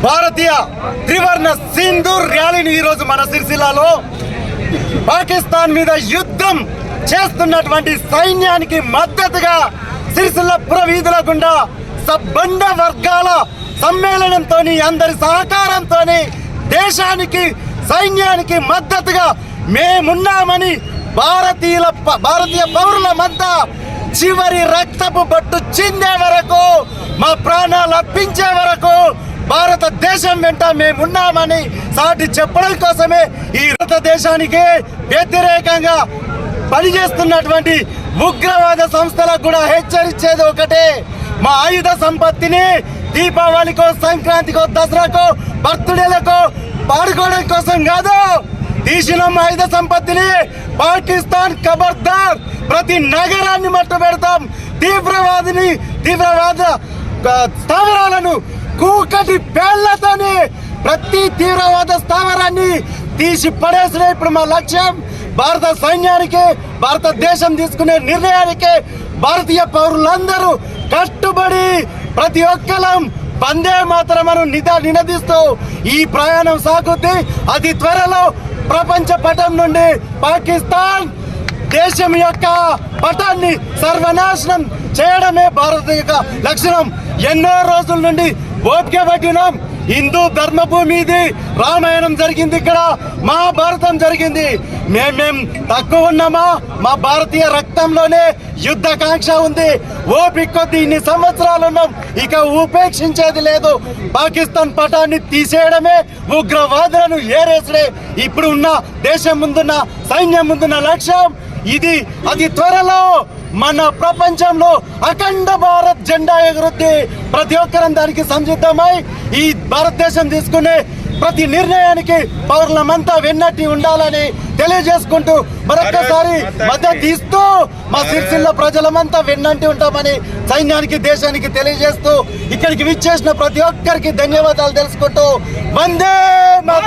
భారతీయ త్రివర్ణ సింధూర్ ర్యాలీని ఈరోజు మన సిరిసిల్లలో పాకిస్తాన్ మీద యుద్ధం చేస్తున్నటువంటి సైన్యానికి మద్దతుగా సిరిసిల్ల పుర వీధుల గుండా సబ్బండ వర్గాల సమ్మేళనంతో అందరి సహకారంతో దేశానికి సైన్యానికి మద్దతుగా మేమున్నామని భారతీయ పౌరుల మధ్య చివరి రక్తపు బట్టు చిందే వరకు మా ప్రాణాలు అర్పించే వరకు భారతదేశం వెంట మేమున్నామని సాటి చెప్పడం కోసమే ఈ భారతదేశానికి వ్యతిరేకంగా పనిచేస్తున్నటువంటి ఉగ్రవాద సంస్థలకు కూడా హెచ్చరించేది ఒకటే, మా ఆయుధ సంపత్తిని దీపావళికో సంక్రాంతికో దసరాకో బర్త్డేలకో పాడుకోవడం కోసం కాదు, తీసిన ఆయుధ సంపత్తిని పాకిస్తాన్ ఖబర్దార్, ప్రతి నగరాన్ని మట్టు పెడతాం, తీవ్రవాద స్థావరాలను కూకటి పేళ్లతోని ప్రతి తీవ్రవాద స్థావరాన్ని తీసి పడేసిన ఇప్పుడు మా లక్ష్యం. భారత సైన్యానికి భారతదేశం తీసుకునే నిర్ణయానికి భారతీయ పౌరులందరూ కట్టుబడి ప్రతి ఒక్కరం వందే మాతరమను నినదిస్తూ ఈ ప్రయాణం సాగుద్ది. అతి త్వరలో ప్రపంచ పటం నుండి పాకిస్తాన్ దేశం యొక్క పటాన్ని సర్వనాశనం చేయడమే భారత యొక్క లక్షణం. ఎన్నో రోజుల నుండి ఓపిక పట్టినాం. హిందూ ధర్మభూమి ఇది, రామాయణం జరిగింది, ఇక్కడ మహాభారతం జరిగింది. మేం తక్కువ ఉన్నామా? మా భారతీయ రక్తంలోనే యుద్ధకాంక్ష ఉంది. ఓపిక కొద్ది ఇన్ని సంవత్సరాలు ఉన్నాం, ఇక ఉపేక్షించేది లేదు. పాకిస్తాన్ పటాన్ని తీసేయడమే, ఉగ్రవాదులను ఏరేసడే ఇప్పుడు ఉన్న దేశం ముందున్న సైన్యం ముందున్న లక్ష్యం ఇది. అతి త్వరలో మన ప్రపంచంలో అఖండ భారత్ జెండా ఎగురుద్ది. ప్రతి ఒక్కరం దానికి సంసిద్ధమై ఈ భారతదేశం తీసుకునే ప్రతి నిర్ణయానికి పౌరులమంతా వెన్నట్టి ఉండాలని తెలియజేసుకుంటూ మరొక్కసారి మద్దతు ఇస్తూ మా సిరిసిల్ల ప్రజలమంతా వెన్నంటి ఉంటామని సైన్యానికి దేశానికి తెలియజేస్తూ ఇక్కడికి విచ్చేసిన ప్రతి ఒక్కరికి ధన్యవాదాలు తెలుసుకుంటూ వందే మాతరం.